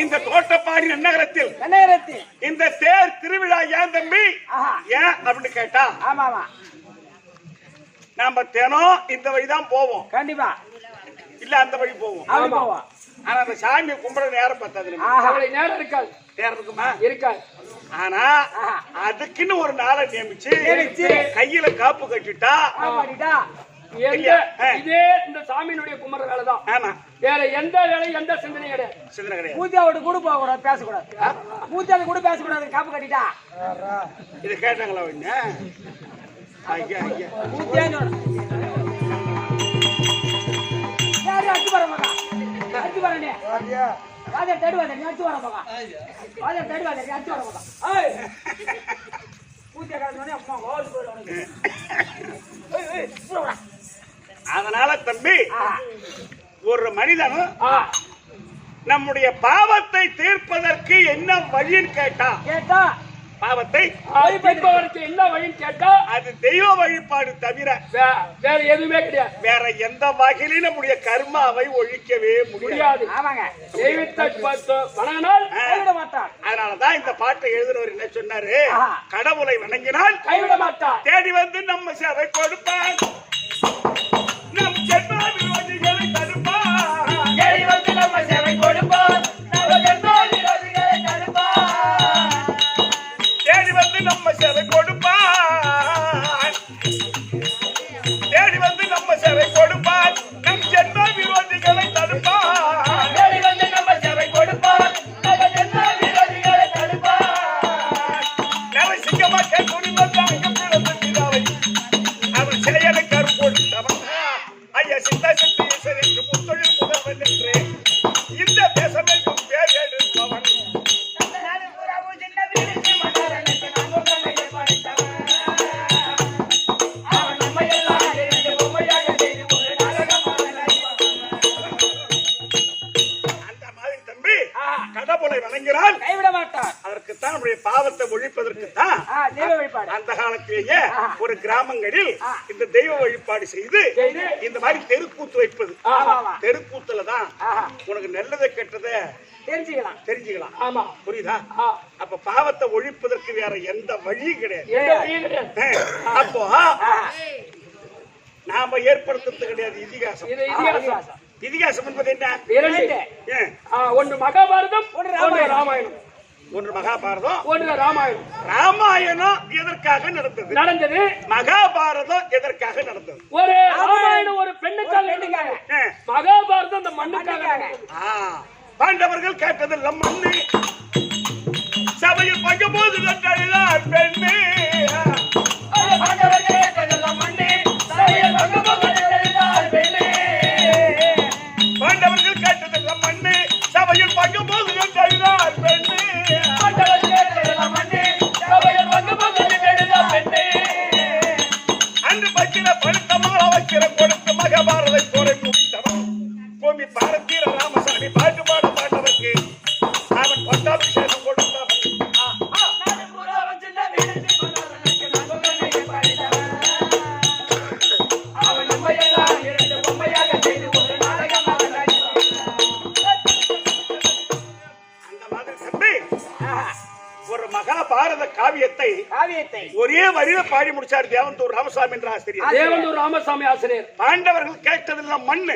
இந்த தோட்டப்பாடி நன்னகரத்தில் இந்த தேர் திருவிழா ஏன் தம்பி ஏன் அப்படின்னு கேட்டா, நாம தினம் இந்த வழிதான் போவோம். கண்டிப்பா இல்ல அந்த வழி போவோம். ஆனா அந்த சாமியை கும்பிட நேரம் பத்தாது. நேரம் இருக்காது. நேரம் இருக்குமா? இருக்காது. ஆனா அதுக்குன்னு ஒரு நாளை நியமிச்சு கையில காப்பு கட்டிட்டா இதே இந்த சாமியினுடைய கும்பிடுற வேலை தான். ஆமா, வேற எந்த வேலையும் எந்த சிந்தனை கிடையாது. சிந்தனை கிடையாது. பூஜையோட கூட போக கூடாது, பேசக்கூடாது. பூஜையோட கூட பேசக்கூடாது, காப்பு கட்டிட்டா. இது கேட்டாங்களா? ஐயா ஐயா அடிச்சு வர மகா, அடிச்சு வரனே வாதே தடுவாதே, நீ அடிச்சு வர மகா, வாதே தடுவாதே, நீ அடிச்சு வர மகா. ஏய் பூஜை காரணனே அம்மா ஓடி போறவனே. ஏய் புறடா. அதனால தம்பி, ஒரு மனிதன் நம்முடைய பாவத்தை தீர்ப்பதற்கு என்ன வழின்னு கேட்டா பாவத்தை அழிப்பதற்கு என்ன வழின்னு கேட்டா அது தெய்வ வழிபாடு தவிர வேற எதுவுமே கிடையாது. வேற எந்த வகையிலும் நம்முடைய கர்மாவை ஒழிக்கவே முடியாது. தெய்வத்தை வணங்கினால் கைவிட மாட்டார். அதனாலதான் இந்த பாட்டை எழுதுறவர் என்ன சொன்னாரு, கடவுளை வணங்கினால் கைவிட மாட்டார், தேடி வந்து நம்ம சேவை கொடுப்பான், நம் ஜென்ம விரோதிகளை தடுப்பான், தேடி வந்து நம்ம சேவை கொடுப்பான், நம்ம ஜென்ம விரோதிகளை தடுப்பான், தேடி வந்து நம்ம சேவை கொடுப்பான், தேடி வந்து நம்ம சேவை கொடுப்பான், நம் ஜென்ம விரோதிகளை தடுப்பான், தேடி வந்து நம்ம சேவை கொடுப்பான், நம்ம ஜென்ம விரோதிகளை தடுப்பான். நரசிங்கமா கேட்க அவன் செயலை கருப்பொழுத்தவன் ஐயா சித்த சித்தி ஈஸ்வரனுக்கு முத்தொழில் முதல்வன் என்று இந்த தேசமெங்கும் பேர் எடுப்பவன். அந்த மாதிரி தம்பி கடவுளை வணங்கினால் கைவிட மாட்டார். அதற்குத்தான் நம்முடைய பாவத்தை ஒழிப்பதற்கு தான் தெய்வ வழிபாடு. அந்த காலத்திலேயே ஒரு கிராமங்களில் இந்த தெய்வ வழிபாடு செய்து இந்த மாதிரி தெருக்கூத்து வைப்பது. தெருக்கூத்துல தான் உனக்கு நல்லதை கெட்டதை தெரிஞ்சுக்கலாம். ஆமா, புரியுதா? அப்ப பாவத்தை ஒழிப்பதற்கு வேற எந்த வழியும் கிடையாது. அப்போ நாம ஏற்படுத்துறது கிடையாது இதிகாசம். இதிகாசம் என்பது என்ன? ஒன்று மகாபாரதம், ஒன்று ராமாயணம். ஒன்று மகாபாரதம், ஒன்று ராமாயணம். ராமாயணம் எதற்காக நடந்தது? மகாபாரதம் எதற்காக நடந்தது? ஒரு ராமாயணம் ஒரு பெண்ணுக்காக, மகாபாரதம் அந்த மண்ணுக்காக. பாண்டவர்கள் கேட்டதில்ல மண்ணு, சபையில் பங்க போது கண்டாள் பெண்ணு. பாண்டவர்கள் கேட்டதில்ல மண்ணு, சபையில் பங்க போது கண்டாள் பெண்ணு. பாண்டவர்கள் கேட்டதில்ல மண்ணு, சபையில் பங்க போது கண்டாள் பெண்ணு. அன்று பச்சில பழுத்தமாக வைக்கிற கொடுத்து மகாபாரத போரை முடித்தவன் பூமி பாரதீர ராமசாமி பாட்டு பாட பாட்டவருக்கு அவன் பட்டாபிஷேகம் கொடுத்தவன். அந்த மாதிரி தம்பி ஒரு மகாபாரத காவியத்தை ஒரே வரியில பாடி முடிச்சார் தேவந்தூர் ராமசாமி என்ற ஆசிரியர். தேவந்தூர் ராமசாமி ஆசிரியர். பாண்டவர்கள் கேட்டதில்ல மண்ணு,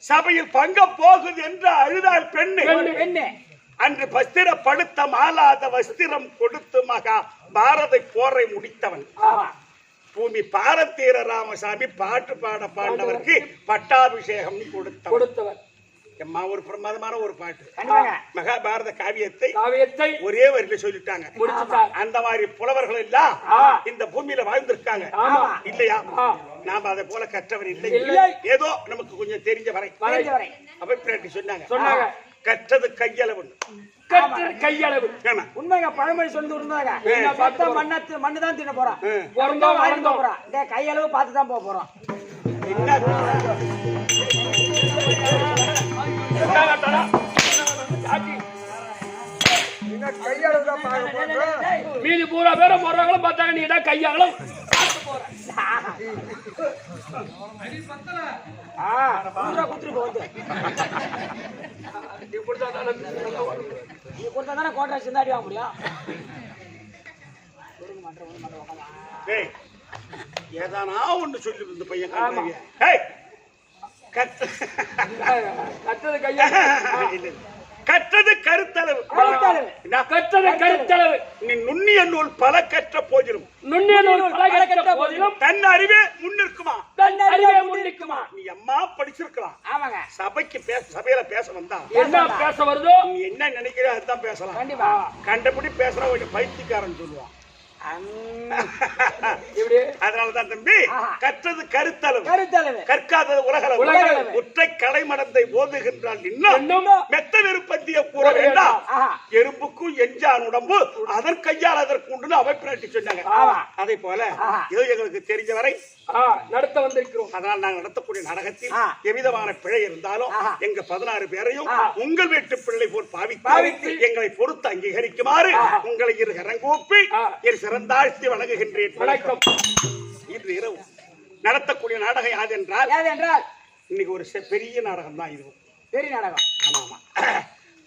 சபையில் பங்க போகுது என்று அழுதாள் பெண்ணு. அன்று வஸ்திரப்படுத்த மாலாத வஸ்திரம் கொடுத்து மகா பாரத போரை முடித்தவன் பூமி பாரதீர ராமசாமி பாட்டு பாட பாண்டவருக்கு பட்டாபிஷேகம் கொடுத்தவன். ஒரு பிரமாதமான ஒரு பாட்டு. மகாபாரத காவியத்தை ஒரே வரியில சொல்லிட்டாங்க. அந்த மாதிரி புலவர்கள் எல்லாம் இந்த பூமியில வாழ்ந்திருக்காங்க இல்லையா? நாம அதை போல கற்றவர் இல்லை. ஏதோ நமக்கு கொஞ்சம் தெரிஞ்ச வரை அபிப்பிராயத்தை சொன்னாங்க. கற்றது கையளவு. உண்மைங்க, பழமொழி சொல்லி இருந்தாங்க. மண்ணுதான் தின்ன போறான், கையளவு பார்த்துதான் போக போறோம். மீதி பூரா பேரும் போடுறாங்களும் பார்த்தாங்க. நீ தான் கையாளும் குத்துருக்கு வந்து நீ கொடுத்தா தானே கோட்டை சிந்தாடி வாங்க முடியும். டேய், ஏதானா ஒண்ணு சொல்லி இந்த பையன் ஆமா. கட்டது கையா கற்றது கருத்தளவு. கட்டது கருத்தளவு. நீ நுண்ணிய நூல் பல கற்ற போதிலும் நுண்ணிய நூல் பல கற்ற போதிலும் தன் அறிவே முன்னிற்குமா? அறிவே முன்னிற்குமா? நீ அம்மா படிச்சிருக்கலாம். ஆமாங்க. சபைக்கு சபையில பேச வந்தா என்ன பேச வருதோ நீ என்ன நினைக்கிற அதுதான் பேசலாம். கண்டிப்பா. கண்டபடி பேசுற ஒரு பைத்தியக்காரன் சொல்லுவான். இப்படி அதனாலதான் தம்பி கற்றது கருத்தளவு, கருத்தளவு, கற்காதது உலகளவு. உலகளவு. ஒற்றை கலைமடந்தை ஓதுகின்றால் இன்னும் இன்னும் மெத்த விருப்பத்திய கூற வேண்டாம். எறும்புக்கும் எஞ்சான் உடம்பு அதன் கையால் அதற்கு உண்டு அவை பிராட்டி சொன்னாங்க. அதே போல இது எங்களுக்கு தெரிஞ்ச வரை நடத்த வந்திருக்கிறோம். அதனால் நாங்கள் நடத்தக்கூடிய நாடகத்தில் எவ்விதமான பிழை இருந்தாலும் எங்க 16 பேரையும் உங்கள் வீட்டு பிள்ளை போல் பாவித்து எங்களை பொறுத்து அங்கீகரிக்குமாறு உங்களை இரு கரங்கூப்பி என் சிறந்தாழ்த்தி வழங்குகின்றேன். வணக்கம். இன்று இரவு நடத்தக்கூடிய நாடகம் யாது என்றால் இன்னைக்கு ஒரு பெரிய நாடகம் தான். இது பெரிய நாடகம். ஆமா.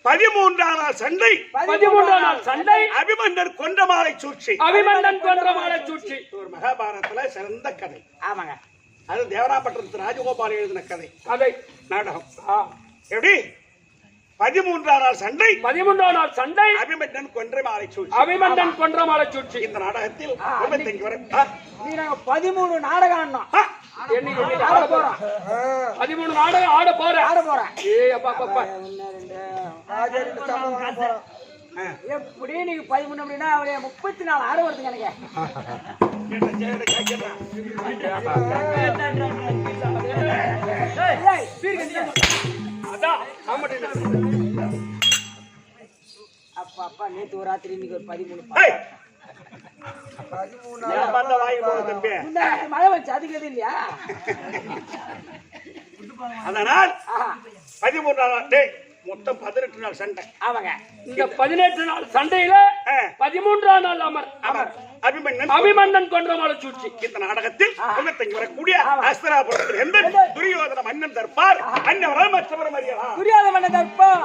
13ஆம் நாள் சண்டை. 13ஆம் நாள் சண்டை. அபிமன்னன் கொன்றமாலை சூழ்ச்சி. அபிமன்னன் கொன்றமாலை சூழ்ச்சி ஒரு மகாபாரதத்துல சிறந்த கதை. ஆமாங்க. அது தேவராப்பட்டினத்து ராஜகோபால் எழுதின கதை. கதை நாடகம் எப்படி? 13ஆம் நாள் சண்டை. 13ஆம் நாள் சண்டை. அபிமன்னன் கொன்றமாலை சூழ்ச்சி. அபிமன்னன் கொன்றமாலை சூழ்ச்சி. இந்த நாடகத்தில் 25 வரை 13 நாடகம் ஆடணும். என்னைக்கு ஆட போறோம். 13 நாடகம் ஆட போறேன். ஏய் அப்பா அப்பா. எப்படி நீங்க 13 அப்படின்னா அவரே 34 ஆட வருதுங்க எனக்கு. அப்பா அப்பா நேத்து ஒரு ராத்திரி இன்னைக்கு ஒரு 13 மழை வச்சு அதுக்கு எது இல்லையா? அதனால் 13ஆம் நாள் மொத்தம் 18 நாள் சண்டை. ஆமாங்க. இந்த 18 நாள் சண்டையில 13ஆம் நாள் அமர் அபிமன்னன் கொன்றமாலை சூழ்ச்சி. இந்த நாடகத்தில் 25 வரக்கூடிய அஸ்தினாபுரத்தில் எந்த துரியோதன மன்னன் தற்பார் அன்னவரால் மற்றவரும் அறியலாம். துரியோதன மன்னன் தற்பார்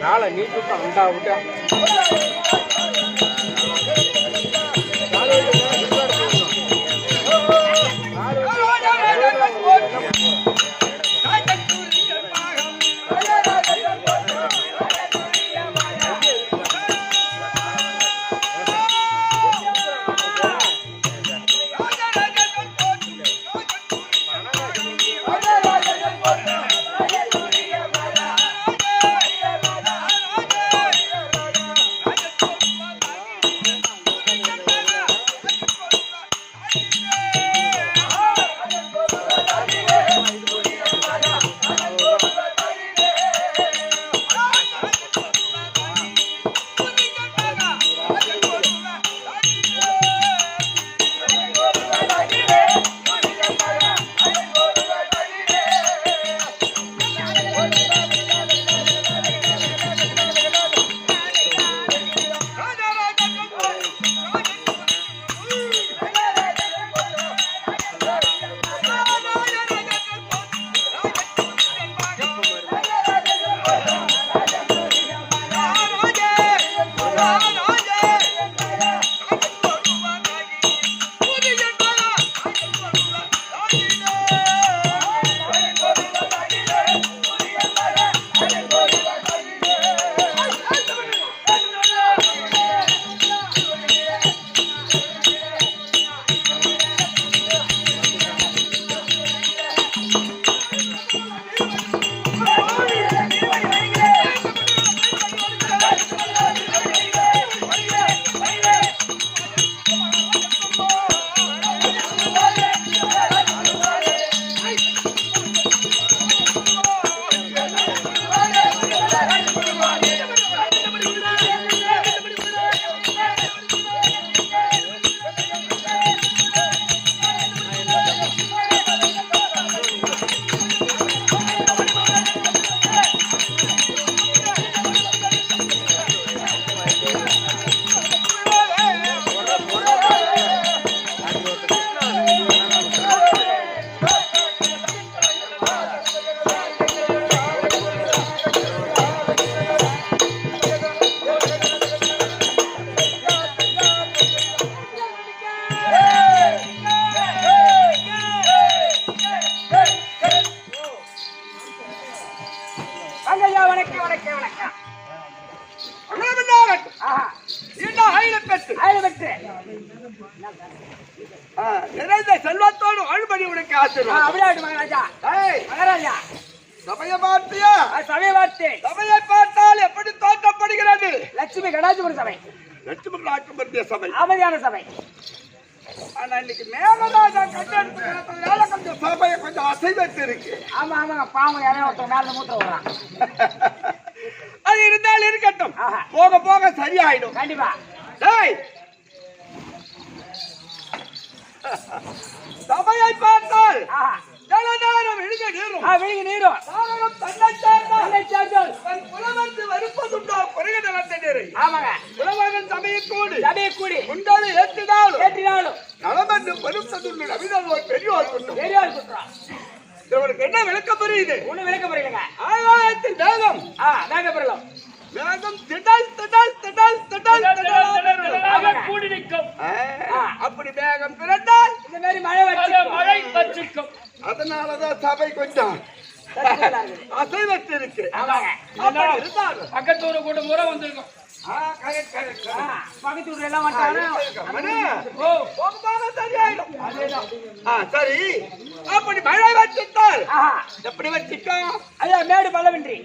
காலை நீட்டு அண்டா விட்டா நிறைந்த செல்வத்தோடு வாழ்படி உனக்கு மகாராஜா சபையை பார்த்தியா? சபையை பார்த்தேன். சபையை பார்த்தால் எப்படி தோற்றப்படுகிறது? லட்சுமி கடாட்சிபுர சபை, லட்சுமி கடாட்சிபுர சபை, அமைதியான சபை. ஆனா இன்னைக்கு மேகராஜா கட்டெடுப்புனால கொஞ்சம் சபையை கொஞ்சம் அசைவத்து இருக்கு. ஆமா ஆமாங்க, பாவம் யாரையும் ஒருத்தர் மேல மூத்த வர்றான். அது இருந்தாலும் இருக்கட்டும், போக போக சரியாயிடும் கண்டிப்பா. சபையை பார்த்தால் ஜலதாரம் விழுங்க நீரும், விழுங்க நீரும். தாரணம் தன்னை சேர்ந்தால் தன் புலவர்ந்து வருப்பதுண்டா குறைக நலத்தை நீரை. ஆமாங்க, புலவர்கள் சபையை கூடி உண்டாலும் ஏற்றினாலும் நலமென்று வருப்பதுண்டு. அபிதான் ஒரு பெரியோர் குற்றம். இவனுக்கு என்ன விளக்கம் புரியுது? ஒண்ணு விளக்க புரியலங்க. ஆகாயத்தில் வேகம், வேகப்படலாம். வேகம் திடல் திடல் திடல் திடல் கூடி நிற்கும். அப்படி வேகம் பிறந்தால் இந்த மாதிரி மழை வச்சிருக்கும். அதனாலதான் சபை கொஞ்சம் அசைவத்து இருக்கு. பக்கத்தூர் கூட முறை வந்திருக்கும். பக்கத்து வீட்டுல எல்லாம் சரி, அப்படி மழை வச்சிட்டால் எப்படி வச்சிக்கும்? ஐயா மேடு பள்ளமின்றி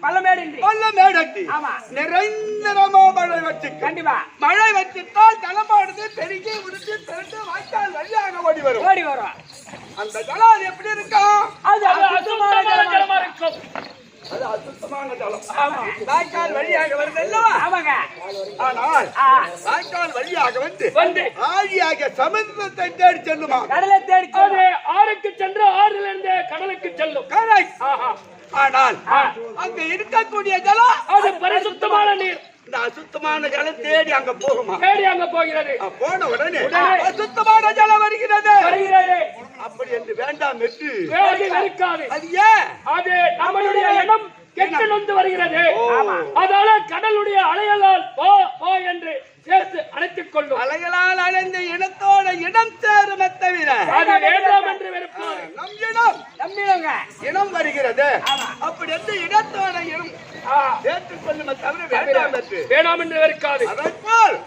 பள்ளமேடின்றி ஆமா நிரந்தரமா மழை வச்சு கண்டிப்பா. மழை வச்சிட்டால் ஜலமானது பெருகி உடுத்து திரண்டு வாய்க்கால் வழியாக ஓடி வரும். அந்த ஜலம் எப்படி இருக்கும்? அது அசுத்தமான ஜலமா இருக்கும். அது அசுத்தமான ஜலம். ஆமா. வாய்க்கால் வழியாக வருது அல்லவா? ஆமாங்க. ஆனால் வாய்க்கால் வழியாக வந்து ஆழியாக சமுத்திரத்தை தேடி செல்லுமா? கடலை தேடி அது ஆறுக்கு சென்று ஆறிலிருந்து இருந்து கடலுக்கு செல்லும். ஆனால் அங்க இருக்கக்கூடிய ஜலம் அது பரிசுத்தமான நீர். இந்த அசுத்தமான ஜலம் தேடி அங்க போகுமா? தேடி அங்க போகிறது. போன உடனே அசுத்தமான ஜலம் வருகிறது. அப்படி என்று வேண்டாம் என்று இருக்காது. அது ஏன்? அது நம்மளுடைய இடம் கெட்டு நொந்து வருகிறது. அதனால கடலுடைய அலைகளால் போ போ என்று சேர்த்து அணைத்துக் கொள்ளும். அலைகளால் அலைந்த இனத்தோட இடம் சேருமே தவிர அது வேண்டாம் என்று வெறுப்பார். நம் இடம் நம்பிடுங்க. இனம் வருகிறது. அப்படி என்று இடத்தோட இனம் சேர்த்துக் கொள்ளுமே தவிர வேண்டாம் என்று வேண்டாம் என்று வெறுக்காது. அதை போல்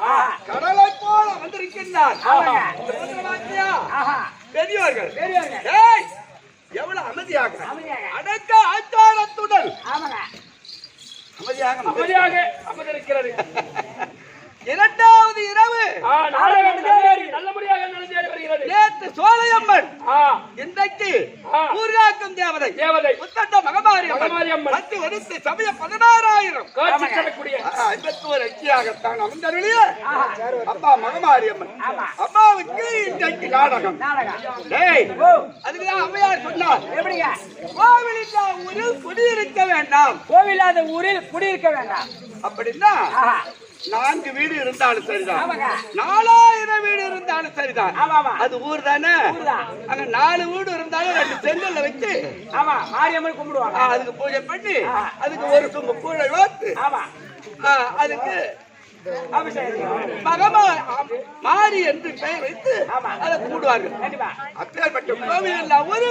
கடலை போல வந்திருக்கின்றார் பெரியவர்கள். எவ்வளவு அமைதியாக அடக்க ஆச்சாரத்துடன் அமைதியாக அமர்ந்திருக்கிறது. இரண்டாவது இரவு நல்ல முறையாக நடந்தேறி வருகிறது. நேற்று சோலையம்மன், இன்றைக்கு ஊர்காக்கும் தேவதை முத்தட்ட மகமாரி அம்மன் பத்து வருஷத்து சமய 16,000 காட்சி தரக்கூடிய 51 அச்சியாகத்தான் அமர்ந்தருளிய அப்பா மகமாரி அம்மன் அம்மாவுக்கு இன்றைக்கு நாடகம். அதுக்குதான் அம்மையார் சொன்னார், எப்படிங்க? கோவிலில்லா ஊரில் குடியிருக்க வேண்டாம். கோவிலாத ஊரில் குடியிருக்க வேண்டாம் அப்படின்னா 4 வீடு இருந்தாலும் சரிதான், 4000 வீடு இருந்தாலும் சரிதான். அது ஊர் தானே. அங்க 4 வீடு இருந்தாலும் 2 செங்கல்ல வச்சு மாரியம்மன் கும்பிடுவாங்க. அதுக்கு பூஜை பண்ணி அதுக்கு ஒரு சொம்பு கூழை வாத்து அதுக்கு மாறி என்று பெயர் வைத்து அதை கூடுவார்கள். அப்பேற்பட்ட கோவில் எல்லாம் ஒரு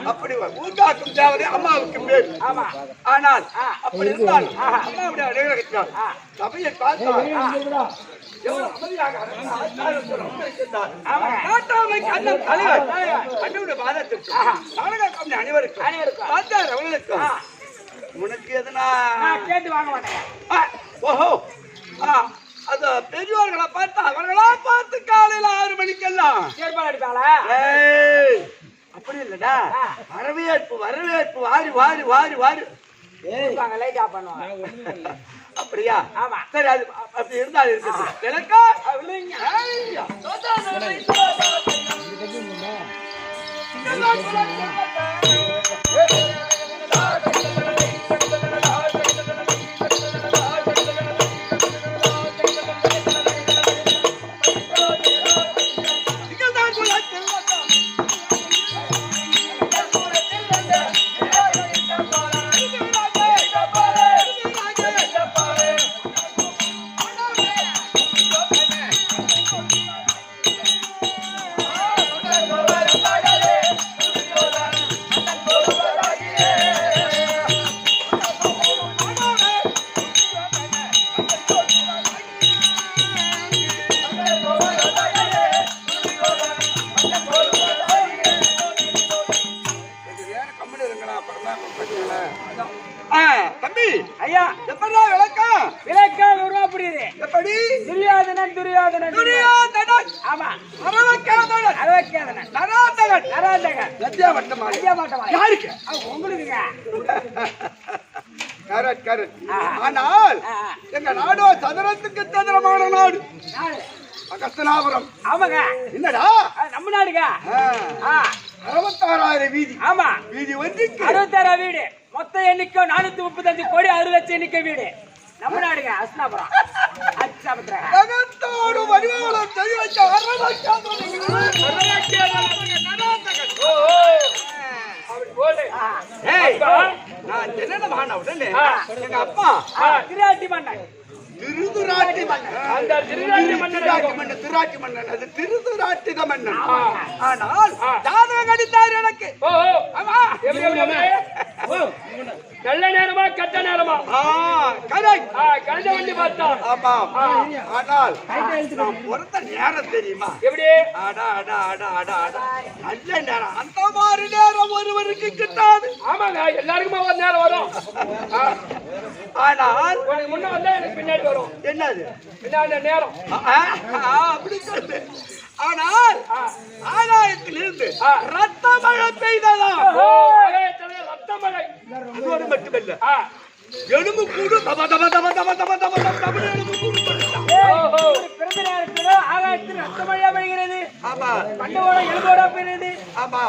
அப்படி ஊர்காக்கும் தேவதை அம்மாவுக்கு பேர். ஆனால் அப்படி இருந்தாலும் அம்மாவுடைய அடையாளம் சபையை பார்த்தால் எவ்வளவு அமைதியாக நாட்டாமைக்கு அண்ணன் தலைவர் அண்ணனுடைய பாதத்திற்கு நாடக கம்பெனி அனைவருக்கும் பார்த்தார் அவர்களுக்கும் உனக்கு எதுனா கேட்டு வாங்க மாட்டேன். ஓஹோ அது பெரியவர்களை பார்த்து அவர்களா பார்த்து காலையில 6 மணிக்கெல்லாம் அப்படி இல்லடா, வரவேற்பு வரவேற்பு வாரி வாரி வாரி வாரி அப்படியா? சரி, அது அப்படி இருந்தாலும் இருக்கு. எனக்கா தம்பி ஐயா எப்படா விளக்கம்? விளக்கம் உருவாப்படுது. எப்படி? துரியோதனன் துரியோதனன் துரியோதனன். ஆமா. அரவக்கேதனன். அரவக்கேதனன். நராந்தகன். நராந்தகன். லத்தியாவட்டமா. லத்தியாவட்டமா. யாருக்கு? உங்களுக்குங்க. Correct correct. ஆனால் எங்க நாடோ சதுரத்துக்கு சதுரமான நாடு. அகஸ்தனாபுரம். ஆமாங்க. என்னடா? நம்ம நாடுங்க. 66,000 வீதி. ஆமா. வீதி ஒன்றுக்கு 66 வீடு. மொத்த எண்ணிக்கை 435 கோடி 6 லட்சம் எண்ணிக்கை வீடு. நம்ம நாடுங்க அஸ்னாபுரம். ஜகத்தோடு வடிவாளம் செய்ய வச்ச நான் என்ன மகன் உடனே எங்க அப்பா திராட்டி மன்னன் திருதுராட்டி மன்னன் திராட்டி மன்னன் அது திருதுராட்டிக மன்னன். ஆனால் ஜாதகம் அடித்தார் எனக்கு. நல்ல நேரமா கட்ட நேரமா? கழுத வண்டி பார்த்தா. ஆமா. ஆனால் பொறுத்த நேரம் தெரியுமா? எப்படி? அடா அடா அடா அடா அடா நல்ல நேரம். அந்த மாதிரி நேரம் ஒருவருக்கு கிட்டாது. ஆமாங்க, எல்லாருக்குமே ஒரு நேரம் வரும். ஆனால் உனக்கு முன்ன வந்தா எனக்கு பின்னாடி வரும். என்னது பின்னாடி நேரம்? அப்படி சொல்லு. ஆனால் ஆகாயத்திலிருந்து ரத்த மழை பெய்ததாம். ரத்த மழை அதோடு மட்டுமல்ல, எலும்பு கூடு தப தப தப தப தப தப தப எலும்பு கூடு பிறந்த நேரத்தில் ஆகாயத்தில் ரத்த மழையா பெய்கிறது. ஆமா, மண்டவோட எலும்போட பெய்யுது. ஆமா.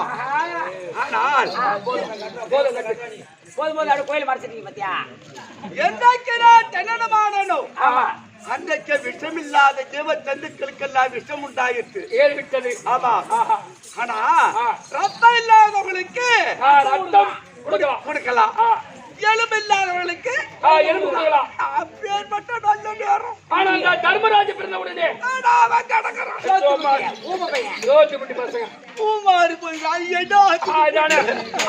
ஆனால் போதும் அப்படியே கோயில் மறைச்சிட்டீங்க பத்தியா. என்றைக்கு நான் ஜனனமானனோ ஆமா, அன்றைக்கு விஷமில்லாத ஜீவ ஜந்துக்களுக்கெல்லாம் விஷம் உண்டாயிற்று. ஏறிவிட்டது. ஆமா. ஆனா ரத்தம் இல்லாதவர்களுக்கு ரத்தம் கொடுக்கலாம், எலும்பு இல்லாதவர்களுக்கு எலும்பு கொடுக்கலாம். அப்பேற்பட்ட நல்ல நேரம். ஆனா இந்த தர்மராஜ பிறந்த உடனே அவன் கிடக்குறான். ஊமை பையன். யோசிச்சு பசங்க பூமாரி போய் ஐயோ.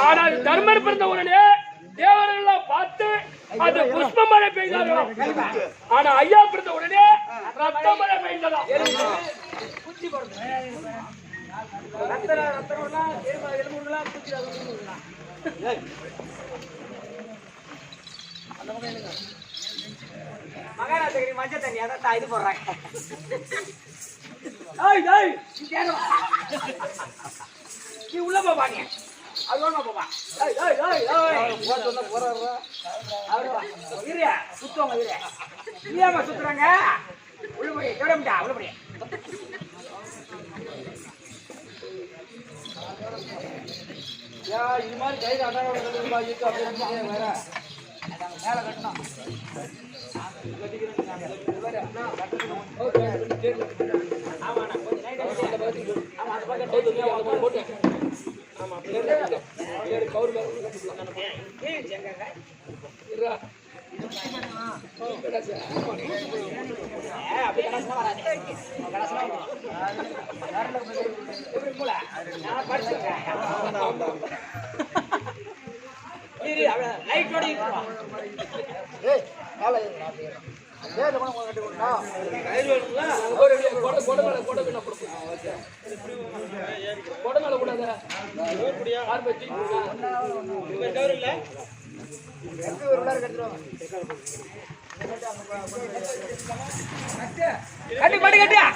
ஆனால் தர்மர் பிறந்த உடனே தேவரெல்லாம் பார்த்து அது புஷ்ப மழை பெய்தார்களாம். ஆனா ஐயா பிறந்த உடனே ரத்த மழை பெய்ததாம். குச்சி போடுறது. ரத்தம்லாம் எலும்புலாம் குச்சி மகாராஜகிரி மஞ்சள் தண்ணி அதான் இது போடுறாங்க. நீ உள்ள போப்பா, நீ அது போப்பா. இருயா சுத்துவாங்க, இரு இல்லையாமா சுத்துறாங்க. உள்ளபடி எவ்வளோடா உள்ளபடி இது மாதிரி கைது அதான் வேற மேல கட்டணும். லைட்டோட கட்டி பாட்டி கட்டியா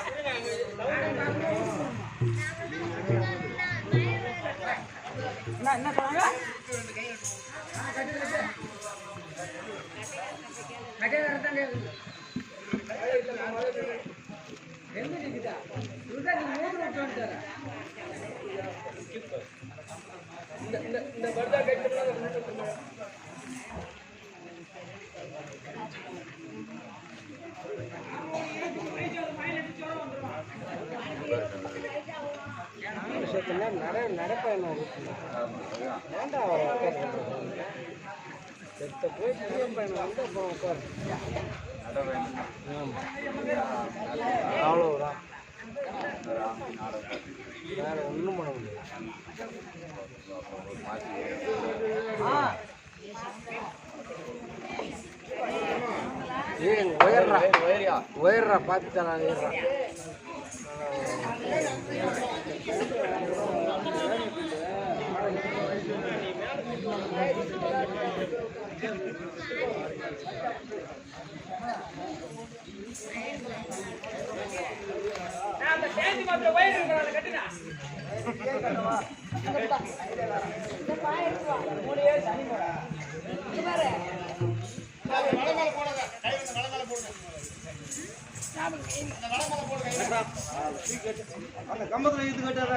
என்ன சொன்னாங்க? இந்த பர்தா கைட்டு நடைப்பயணம் போய் பயணம் வந்து அப்புறம் உட்காரு அவ்வளோதான், வேற ஒன்றும் பண்ண முடியாது. உயர்றா பார்த்து நான் ஏறுறேன். அந்த சேஞ்சி மாத்திர வயிறு இருக்கிறாங்க கட்டுனா கம்பத்துல இது கட்டாத